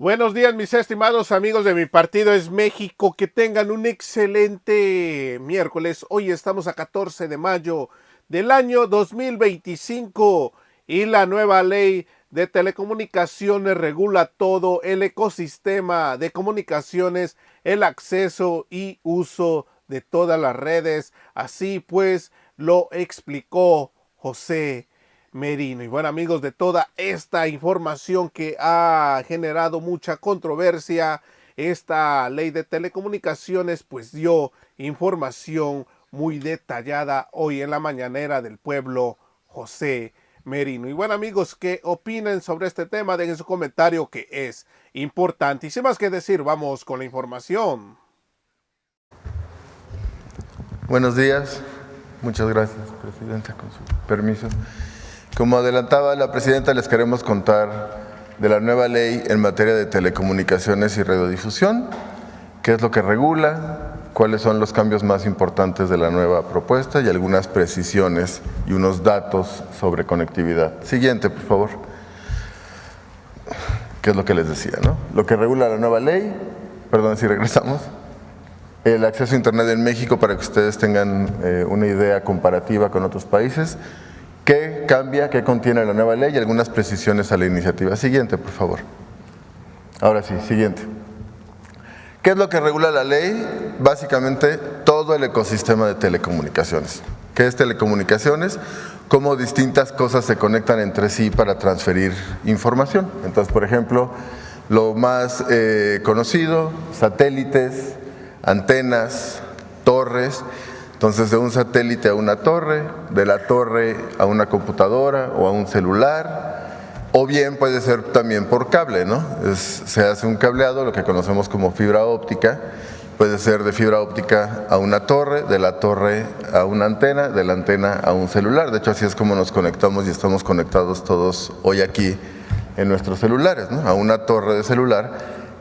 Buenos días, mis estimados amigos de mi partido es México. Que tengan un excelente miércoles. Hoy estamos a 14 de mayo del año 2025 y la nueva ley de telecomunicaciones regula todo el ecosistema de comunicaciones, el acceso y uso de todas las redes. Así pues, lo explicó José Merino. Y bueno, amigos, de toda esta información que ha generado mucha controversia, esta ley de telecomunicaciones pues dio información muy detallada hoy en la mañanera del pueblo José Merino. Y bueno, amigos, ¿qué opinan sobre este tema? Dejen su comentario, que es importante. Y sin más que decir, vamos con la información. Buenos días. Muchas gracias, Presidenta, con su permiso. Como adelantaba la Presidenta, les queremos contar de la nueva ley en materia de telecomunicaciones y radiodifusión, qué es lo que regula, cuáles son los cambios más importantes de la nueva propuesta y algunas precisiones y unos datos sobre conectividad. Siguiente, por favor. ¿Qué es lo que les decía, no? Lo que regula la nueva ley, perdón si regresamos, el acceso a Internet en México, para que ustedes tengan una idea comparativa con otros países. ¿Qué cambia, qué contiene la nueva ley y algunas precisiones a la iniciativa? Siguiente, por favor. Ahora sí, siguiente. ¿Qué es lo que regula la ley? Básicamente todo el ecosistema de telecomunicaciones. ¿Qué es telecomunicaciones? Cómo distintas cosas se conectan entre sí para transferir información. Entonces, por ejemplo, lo más conocido, satélites, antenas, torres. Entonces, de un satélite a una torre, de la torre a una computadora o a un celular, o bien puede ser también por cable, ¿no? Se hace un cableado, lo que conocemos como fibra óptica, puede ser de fibra óptica a una torre, de la torre a una antena, de la antena a un celular. De hecho, así es como nos conectamos y estamos conectados todos hoy aquí en nuestros celulares, ¿no? A una torre de celular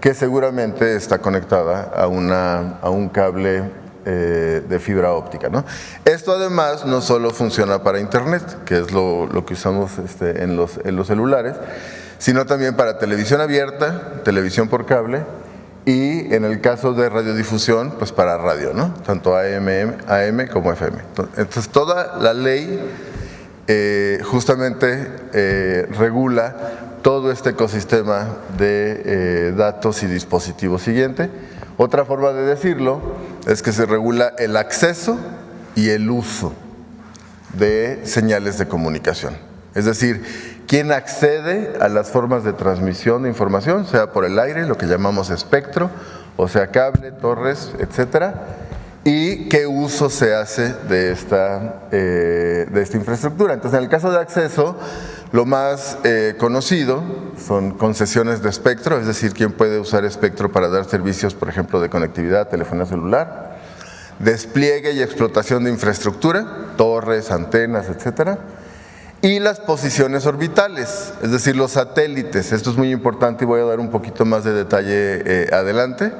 que seguramente está conectada a un cable de fibra óptica, ¿no? Esto además no solo funciona para Internet, que es lo que usamos en los celulares, sino también para televisión abierta, televisión por cable y en el caso de radiodifusión, pues para radio, ¿no? Tanto AM como FM. Entonces toda la ley justamente regula todo este ecosistema de datos y dispositivos. Siguiente. Otra forma de decirlo es que se regula el acceso y el uso de señales de comunicación. Es decir, quién accede a las formas de transmisión de información, sea por el aire, lo que llamamos espectro, o sea cable, torres, etcétera, y qué uso se hace de esta infraestructura. Entonces, en el caso de acceso, lo más conocido son concesiones de espectro, es decir, quién puede usar espectro para dar servicios, por ejemplo, de conectividad, telefonía celular, despliegue y explotación de infraestructura, torres, antenas, etcétera, y las posiciones orbitales, es decir, los satélites. Esto es muy importante y voy a dar un poquito más de detalle adelante.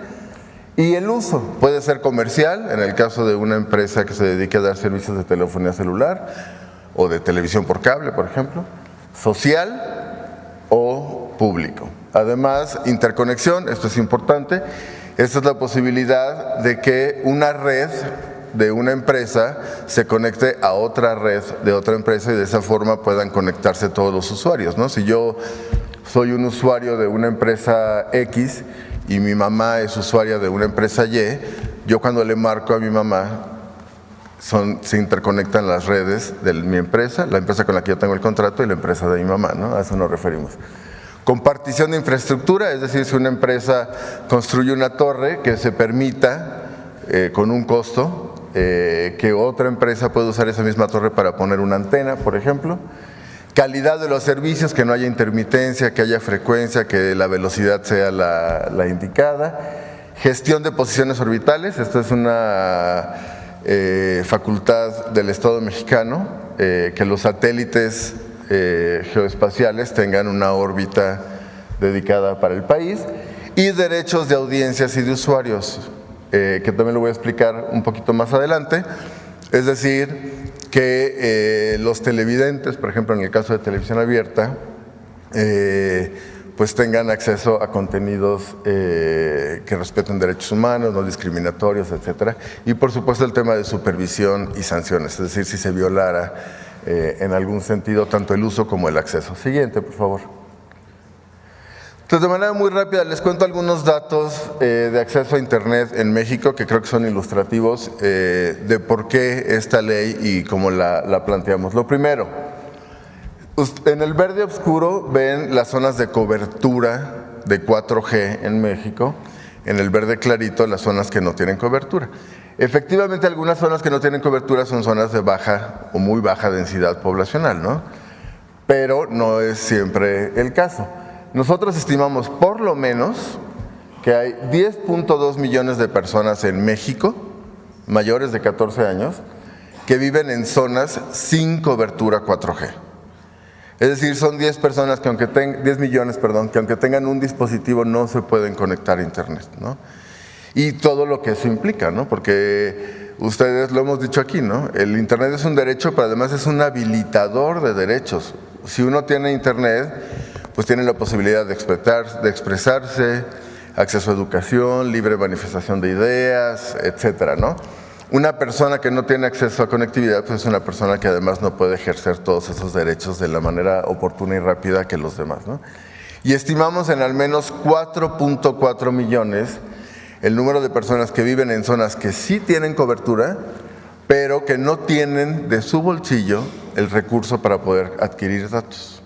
Y el uso puede ser comercial, en el caso de una empresa que se dedique a dar servicios de telefonía celular o de televisión por cable, por ejemplo, social o público. Además, interconexión, esto es importante, esta es la posibilidad de que una red de una empresa se conecte a otra red de otra empresa y de esa forma puedan conectarse todos los usuarios, ¿no? Si yo soy un usuario de una empresa X y mi mamá es usuaria de una empresa Y, yo cuando le marco a mi mamá se interconectan las redes de mi empresa, la empresa con la que yo tengo el contrato y la empresa de mi mamá, ¿no? A eso nos referimos. Compartición de infraestructura, es decir, si una empresa construye una torre que se permita, con un costo, que otra empresa pueda usar esa misma torre para poner una antena, por ejemplo. Calidad de los servicios, que no haya intermitencia, que haya frecuencia, que la velocidad sea la indicada. Gestión de posiciones orbitales, esta es una facultad del Estado mexicano, que los satélites geoespaciales tengan una órbita dedicada para el país, y derechos de audiencias y de usuarios, que también lo voy a explicar un poquito más adelante. Es decir, que los televidentes, por ejemplo en el caso de televisión abierta, pues tengan acceso a contenidos que respeten derechos humanos, no discriminatorios, etcétera. Y por supuesto el tema de supervisión y sanciones, es decir, si se violara en algún sentido tanto el uso como el acceso. Siguiente, por favor. Entonces, de manera muy rápida, les cuento algunos datos de acceso a Internet en México que creo que son ilustrativos de por qué esta ley y cómo la planteamos. Lo primero, en el verde oscuro ven las zonas de cobertura de 4G en México, en el verde clarito las zonas que no tienen cobertura. Efectivamente, algunas zonas que no tienen cobertura son zonas de baja o muy baja densidad poblacional, ¿no? Pero no es siempre el caso. Nosotros estimamos por lo menos que hay 10.2 millones de personas en México, mayores de 14 años, que viven en zonas sin cobertura 4G. Es decir, son 10 personas que 10 millones, perdón, que aunque tengan un dispositivo no se pueden conectar a Internet, ¿no? Y todo lo que eso implica, ¿no? Porque ustedes lo hemos dicho aquí, ¿no? El Internet es un derecho, pero además es un habilitador de derechos. Si uno tiene Internet, pues tiene la posibilidad de expresarse, acceso a educación, libre manifestación de ideas, etcétera, ¿no? Una persona que no tiene acceso a conectividad, pues es una persona que además no puede ejercer todos esos derechos de la manera oportuna y rápida que los demás, ¿no? Y estimamos en al menos 4.4 millones el número de personas que viven en zonas que sí tienen cobertura, pero que no tienen de su bolsillo el recurso para poder adquirir datos.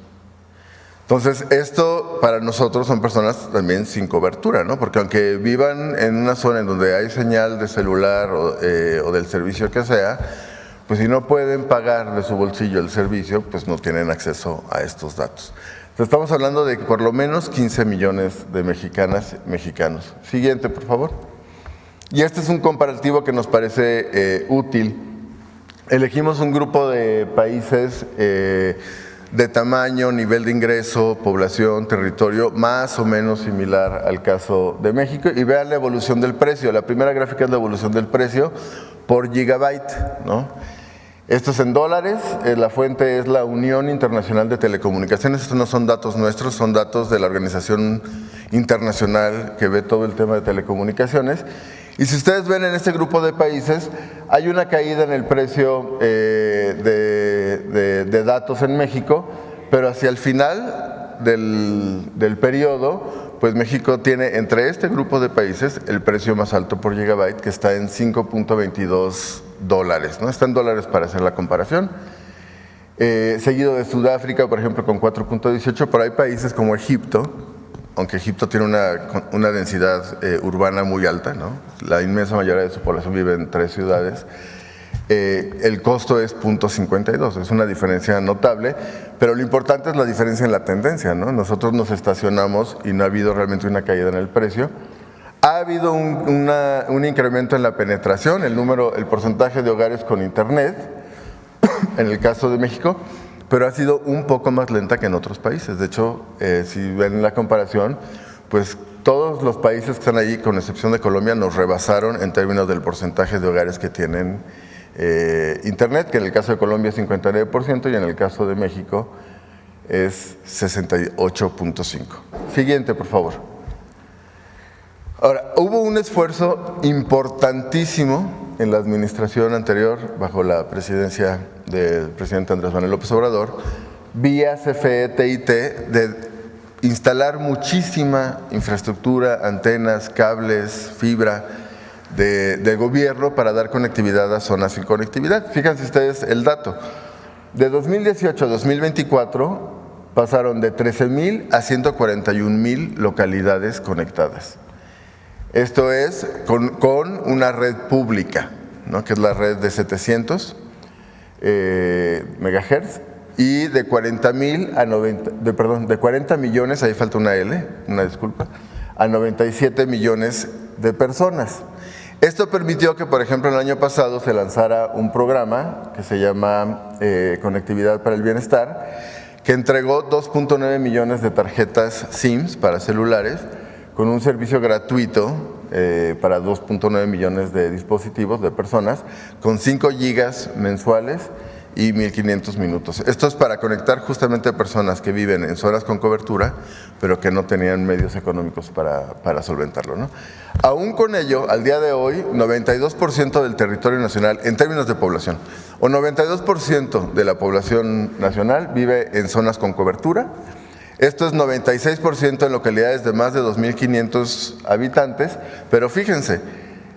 Entonces, esto para nosotros son personas también sin cobertura, ¿no? Porque aunque vivan en una zona en donde hay señal de celular o del servicio que sea, pues si no pueden pagar de su bolsillo el servicio, pues no tienen acceso a estos datos. Entonces, estamos hablando de por lo menos 15 millones de mexicanas y mexicanos. Siguiente, por favor. Y este es un comparativo que nos parece útil. Elegimos un grupo de países de tamaño, nivel de ingreso, población, territorio, más o menos similar al caso de México, y vean la evolución del precio. La primera gráfica es la evolución del precio por gigabyte, ¿no? Esto es en dólares, la fuente es la Unión Internacional de Telecomunicaciones. Estos no son datos nuestros, son datos de la organización internacional que ve todo el tema de telecomunicaciones. Y si ustedes ven en este grupo de países, hay una caída en el precio de datos en México, pero hacia el final del periodo, pues México tiene entre este grupo de países el precio más alto por gigabyte, que está en $5.22, ¿no? Está en dólares para hacer la comparación. Seguido de Sudáfrica, por ejemplo, con 4.18, pero hay países como Egipto, aunque Egipto tiene una densidad urbana muy alta, ¿no? La inmensa mayoría de su población vive en 3 ciudades, el costo es 0.52, es una diferencia notable, pero lo importante es la diferencia en la tendencia, ¿no? Nosotros nos estacionamos y no ha habido realmente una caída en el precio. Ha habido un incremento en la penetración, el porcentaje de hogares con Internet, en el caso de México, pero ha sido un poco más lenta que en otros países. De hecho, si ven la comparación, pues todos los países que están ahí, con excepción de Colombia, nos rebasaron en términos del porcentaje de hogares que tienen Internet, que en el caso de Colombia es 59% y en el caso de México es 68.5%. Siguiente, por favor. Ahora, hubo un esfuerzo importantísimo en la administración anterior, bajo la presidencia del presidente Andrés Manuel López Obrador, vía CFE, TIT, de instalar muchísima infraestructura, antenas, cables, fibra de gobierno para dar conectividad a zonas sin conectividad. Fíjense ustedes el dato. De 2018 a 2024 pasaron de 13,000 a 141,000 localidades conectadas. Esto es con una red pública, ¿no? Que es la red de 700 megahertz, y de 40 millones, ahí falta una L, una disculpa, a 97 millones de personas. Esto permitió que, por ejemplo, el año pasado se lanzara un programa que se llama Conectividad para el Bienestar, que entregó 2.9 millones de tarjetas SIMs para celulares, con un servicio gratuito para 2.9 millones de dispositivos, de personas, con 5 gigas mensuales y 1500 minutos. Esto es para conectar justamente a personas que viven en zonas con cobertura, pero que no tenían medios económicos para solventarlo, ¿no? Aún con ello, al día de hoy, 92% del territorio nacional, en términos de población, o 92% de la población nacional vive en zonas con cobertura. Esto es 96% en localidades de más de 2.500 habitantes, pero fíjense,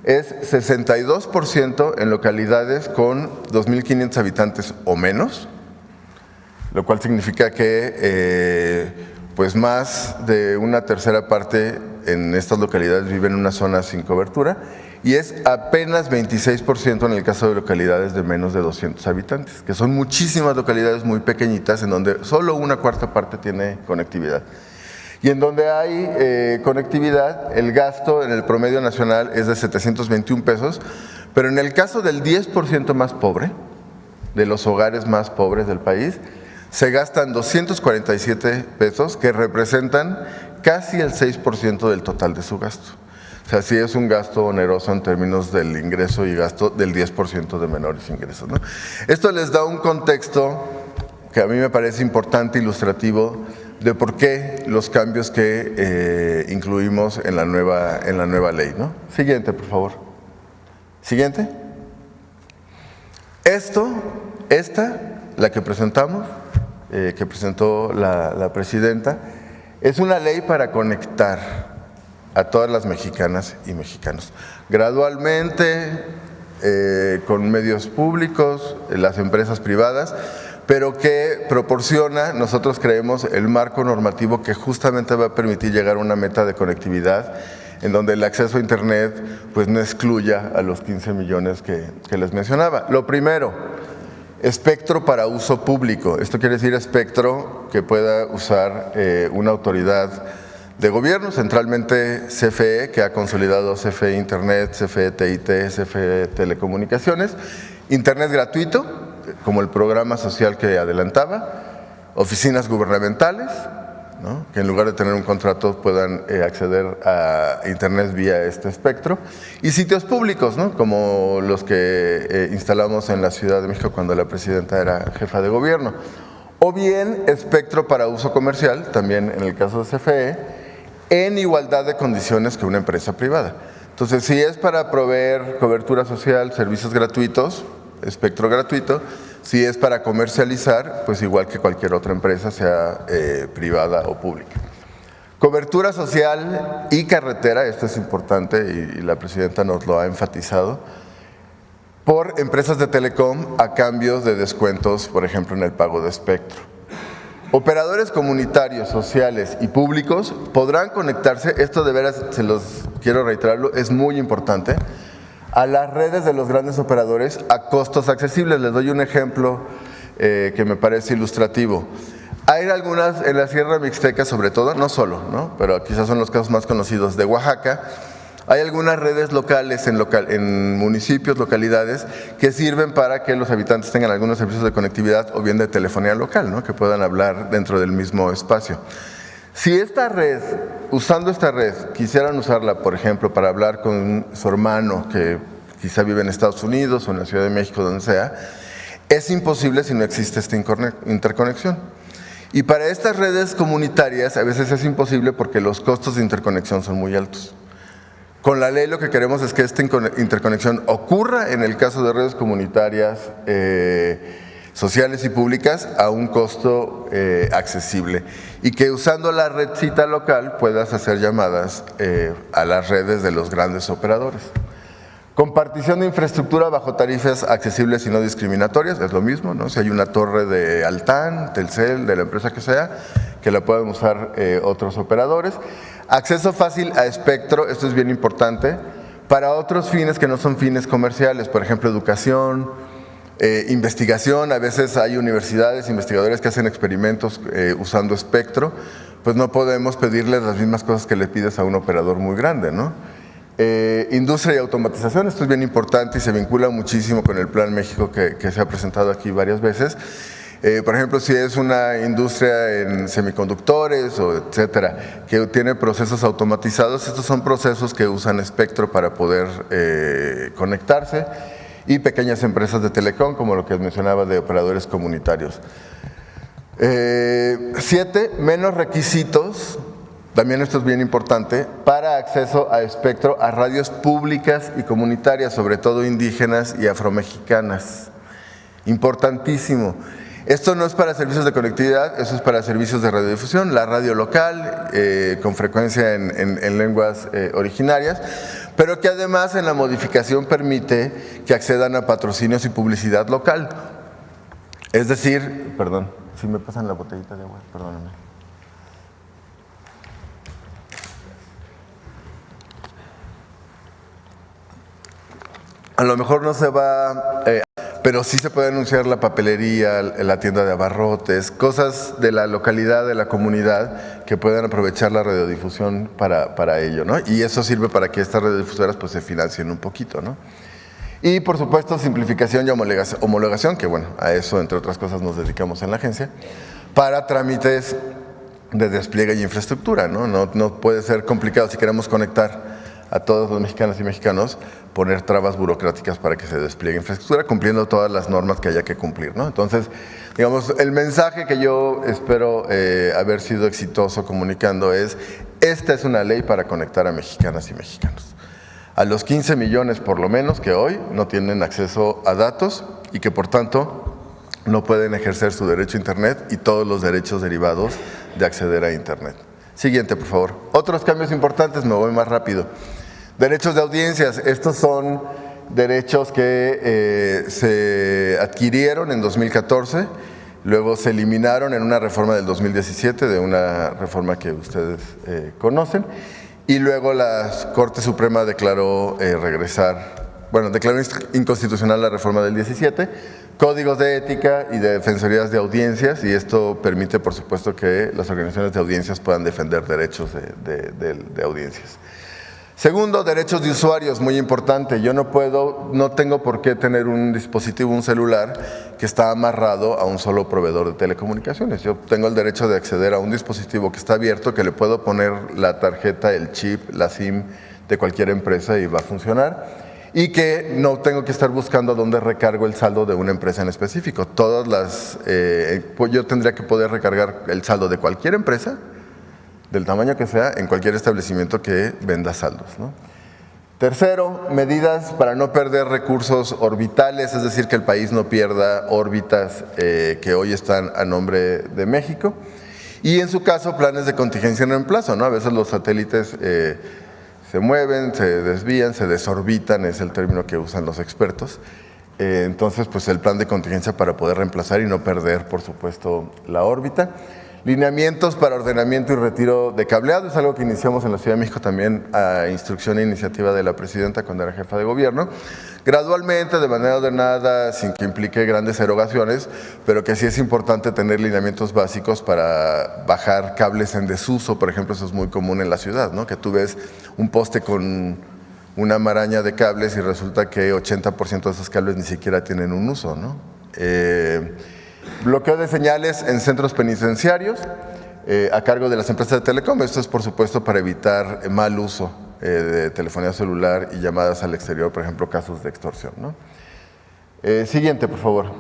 es 62% en localidades con 2.500 habitantes o menos, lo cual significa que pues más de una tercera parte en estas localidades viven en una zona sin cobertura, y es apenas 26% en el caso de localidades de menos de 200 habitantes, que son muchísimas localidades muy pequeñitas en donde solo una cuarta parte tiene conectividad. Y en donde hay conectividad, el gasto en el promedio nacional es de 721 pesos, pero en el caso del 10% más pobre, de los hogares más pobres del país, se gastan 247 pesos, que representan casi el 6% del total de su gasto. O sea, sí es un gasto oneroso en términos del ingreso y gasto del 10% de menores ingresos, ¿no? Esto les da un contexto que a mí me parece importante, ilustrativo, de por qué los cambios que incluimos en la nueva ley, ¿no? Siguiente, por favor. Siguiente. La que presentamos, que presentó la presidenta, es una ley para conectar a todas las mexicanas y mexicanos. Gradualmente, con medios públicos, las empresas privadas, pero que proporciona, nosotros creemos, el marco normativo que justamente va a permitir llegar a una meta de conectividad en donde el acceso a Internet pues no excluya a los 15 millones que les mencionaba. Lo primero, espectro para uso público. Esto quiere decir espectro que pueda usar una autoridad de gobierno, centralmente CFE, que ha consolidado CFE Internet, CFE TIT, CFE Telecomunicaciones, Internet gratuito, como el programa social que adelantaba, oficinas gubernamentales, ¿no?, que en lugar de tener un contrato puedan acceder a Internet vía este espectro, y sitios públicos, ¿no?, como los que instalamos en la Ciudad de México cuando la presidenta era jefa de gobierno, o bien espectro para uso comercial, también en el caso de CFE, en igualdad de condiciones que una empresa privada. Entonces, si es para proveer cobertura social, servicios gratuitos, espectro gratuito. Si es para comercializar, pues igual que cualquier otra empresa, sea privada o pública. Cobertura social y carretera, esto es importante y la presidenta nos lo ha enfatizado, por empresas de telecom a cambio de descuentos, por ejemplo, en el pago de espectro. Operadores comunitarios, sociales y públicos podrán conectarse, esto de veras, se los quiero reiterarlo, es muy importante, a las redes de los grandes operadores a costos accesibles. Les doy un ejemplo que me parece ilustrativo. Hay algunas en la Sierra Mixteca, sobre todo, no solo, ¿no?, pero quizás son los casos más conocidos de Oaxaca. Hay algunas redes locales en municipios, localidades, que sirven para que los habitantes tengan algunos servicios de conectividad o bien de telefonía local, ¿no?, que puedan hablar dentro del mismo espacio. Si esta red, usando esta red, quisieran usarla, por ejemplo, para hablar con su hermano que quizá vive en Estados Unidos o en la Ciudad de México, donde sea, es imposible si no existe esta interconexión. Y para estas redes comunitarias a veces es imposible porque los costos de interconexión son muy altos. Con la ley lo que queremos es que esta interconexión ocurra en el caso de redes comunitarias sociales y públicas a un costo accesible y que usando la redcita local puedas hacer llamadas a las redes de los grandes operadores. Compartición de infraestructura bajo tarifas accesibles y no discriminatorias, es lo mismo, ¿no? Si hay una torre de Altán, Telcel, de la empresa que sea, que la puedan usar otros operadores. Acceso fácil a espectro, esto es bien importante, para otros fines que no son fines comerciales, por ejemplo, educación, investigación. A veces hay universidades, investigadores que hacen experimentos usando espectro, pues no podemos pedirles las mismas cosas que le pides a un operador muy grande, ¿no? Industria y automatización, esto es bien importante y se vincula muchísimo con el Plan México que se ha presentado aquí varias veces. Por ejemplo, si es una industria en semiconductores o etcétera, que tiene procesos automatizados, estos son procesos que usan espectro para poder conectarse. y pequeñas empresas de telecom, como lo que mencionaba de operadores comunitarios. 7, menos requisitos, también esto es bien importante, para acceso a espectro a radios públicas y comunitarias, sobre todo indígenas y afromexicanas. Importantísimo. Esto no es para servicios de conectividad, eso es para servicios de radiodifusión, la radio local, con frecuencia en lenguas originarias, pero que además en la modificación permite que accedan a patrocinios y publicidad local. Es decir, perdón, si me pasan la botellita de agua, perdóname. A lo mejor no se va, pero sí se puede anunciar la papelería, la tienda de abarrotes, cosas de la localidad, de la comunidad, que puedan aprovechar la radiodifusión para ello, ¿no? Y eso sirve para que estas radiodifusoras pues se financien un poquito, ¿no? Y por supuesto simplificación y homologación, que bueno, a eso entre otras cosas nos dedicamos en la agencia, para trámites de despliegue y infraestructura, ¿no? No puede ser complicado si queremos conectar a todos los mexicanos y mexicanos, poner trabas burocráticas para que se despliegue infraestructura, cumpliendo todas las normas que haya que cumplir, ¿no? Entonces, digamos, el mensaje que yo espero haber sido exitoso comunicando es, esta es una ley para conectar a mexicanas y mexicanos. A los 15 millones por lo menos que hoy no tienen acceso a datos y que por tanto no pueden ejercer su derecho a Internet y todos los derechos derivados de acceder a Internet. Siguiente, por favor. Otros cambios importantes, me voy más rápido. Derechos de audiencias, estos son derechos que se adquirieron en 2014, luego se eliminaron en una reforma del 2017, de una reforma que ustedes conocen, y luego la Corte Suprema declaró declaró inconstitucional la reforma del 17, códigos de ética y de defensorías de audiencias, y esto permite, por supuesto, que las organizaciones de audiencias puedan defender derechos de audiencias. Segundo, derechos de usuarios, muy importante. Yo no tengo por qué tener un dispositivo, un celular, que está amarrado a un solo proveedor de telecomunicaciones. Yo tengo el derecho de acceder a un dispositivo que está abierto, que le puedo poner la tarjeta, el chip, la SIM de cualquier empresa y va a funcionar. Y que no tengo que estar buscando dónde recargo el saldo de una empresa en específico. Yo tendría que poder recargar el saldo de cualquier empresa, del tamaño que sea, en cualquier establecimiento que venda saldos, ¿no? Tercero, medidas para no perder recursos orbitales, es decir, que el país no pierda órbitas que hoy están a nombre de México. Y en su caso, planes de contingencia en reemplazo, ¿no? A veces los satélites se mueven, se desvían, se desorbitan, es el término que usan los expertos. Entonces, pues el plan de contingencia para poder reemplazar y no perder, por supuesto, la órbita. Lineamientos para ordenamiento y retiro de cableado, es algo que iniciamos en la Ciudad de México también a instrucción e iniciativa de la presidenta cuando era jefa de gobierno. Gradualmente, de manera ordenada, sin que implique grandes erogaciones, pero que sí es importante tener lineamientos básicos para bajar cables en desuso, por ejemplo, eso es muy común en la ciudad, ¿no? Que tú ves un poste con una maraña de cables y resulta que 80% de esos cables ni siquiera tienen un uso, ¿no? Bloqueo de señales en centros penitenciarios a cargo de las empresas de telecom. Esto es, por supuesto, para evitar mal uso de telefonía celular y llamadas al exterior, por ejemplo, casos de extorsión, ¿no? Siguiente, por favor.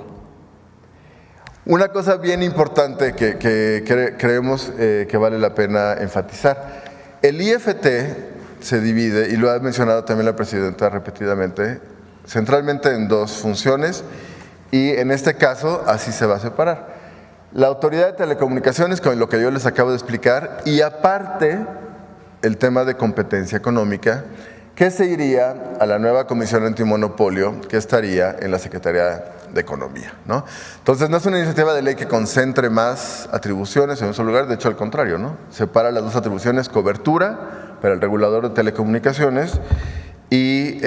Una cosa bien importante que creemos que vale la pena enfatizar. El IFT se divide, y lo ha mencionado también la presidenta repetidamente, centralmente en dos funciones, y en este caso así se va a separar. La Autoridad de Telecomunicaciones, con lo que yo les acabo de explicar, y aparte el tema de competencia económica, que se iría a la nueva Comisión Antimonopolio, que estaría en la Secretaría de Economía, ¿no? Entonces no es una iniciativa de ley que concentre más atribuciones en un solo lugar, de hecho al contrario, ¿no? Separa las dos atribuciones, cobertura para el regulador de telecomunicaciones y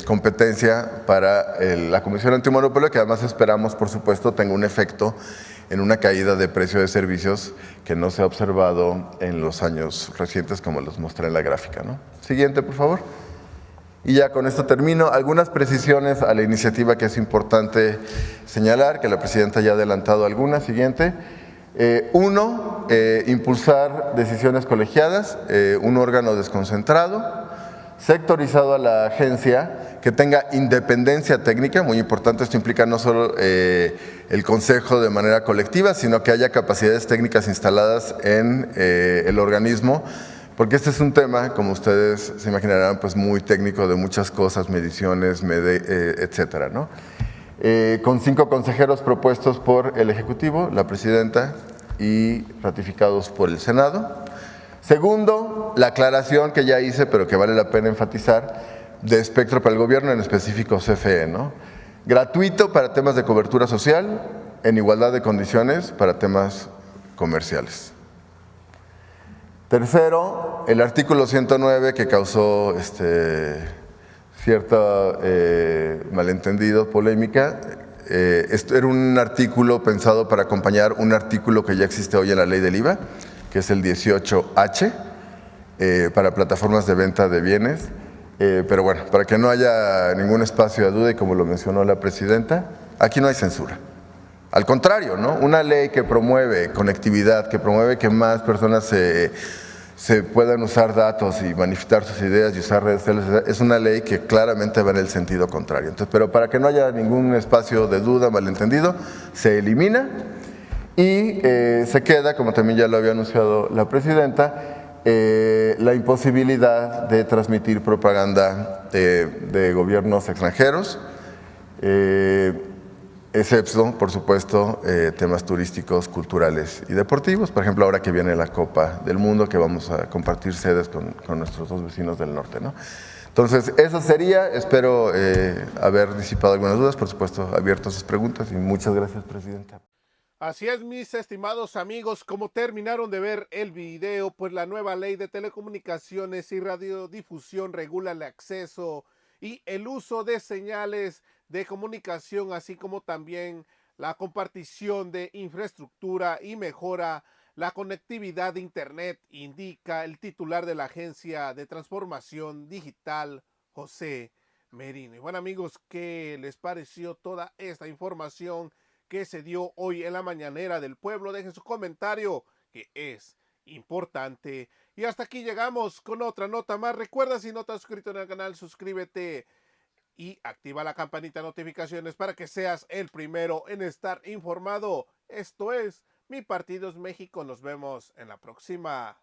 competencia para la Comisión Antimonopolio, que además esperamos, por supuesto, tenga un efecto en una caída de precio de servicios que no se ha observado en los años recientes, como los mostré en la gráfica, ¿no? Siguiente, por favor. Y ya con esto termino. Algunas precisiones a la iniciativa que es importante señalar, que la presidenta ya ha adelantado algunas. Siguiente. Impulsar decisiones colegiadas, un órgano desconcentrado. sectorizado a la agencia, que tenga independencia técnica, muy importante, esto implica no solo el consejo de manera colectiva, sino que haya capacidades técnicas instaladas en el organismo, porque este es un tema, como ustedes se imaginarán, pues muy técnico de muchas cosas, mediciones, etcétera, ¿no? Con 5 consejeros propuestos por el Ejecutivo, la Presidenta, y ratificados por el Senado. Segundo, la aclaración que ya hice, pero que vale la pena enfatizar, de espectro para el gobierno, en específico CFE, ¿no? Gratuito para temas de cobertura social, en igualdad de condiciones para temas comerciales. Tercero, el artículo 109 que causó cierto malentendido, polémica. Esto era un artículo pensado para acompañar un artículo que ya existe hoy en la ley del IVA, que es el 18H, para plataformas de venta de bienes. Pero bueno, para que no haya ningún espacio de duda, y como lo mencionó la Presidenta, aquí no hay censura. Al contrario, ¿no? Una ley que promueve conectividad, que promueve que más personas se puedan usar datos y manifestar sus ideas y usar redes sociales, es una ley que claramente va en el sentido contrario. Entonces, pero para que no haya ningún espacio de duda, malentendido, se elimina y se queda, como también ya lo había anunciado la Presidenta, la imposibilidad de transmitir propaganda de gobiernos extranjeros, excepto, por supuesto, temas turísticos, culturales y deportivos. Por ejemplo, ahora que viene la Copa del Mundo, que vamos a compartir sedes con nuestros 2 vecinos del norte, ¿no? Entonces, eso sería. Espero haber disipado algunas dudas. Por supuesto, abierto a sus preguntas y muchas gracias, Presidenta. Así es, mis estimados amigos, como terminaron de ver el video, pues la nueva ley de telecomunicaciones y radiodifusión regula el acceso y el uso de señales de comunicación, así como también la compartición de infraestructura y mejora la conectividad de Internet, indica el titular de la Agencia de Transformación Digital, José Merino. Y bueno, amigos, ¿qué les pareció toda esta información que se dio hoy en la mañanera del pueblo? Dejen su comentario, que es importante. Y hasta aquí llegamos con otra nota más. Recuerda, si no te has suscrito en el canal, suscríbete y activa la campanita de notificaciones para que seas el primero en estar informado. Esto es Mi Partido es México. Nos vemos en la próxima.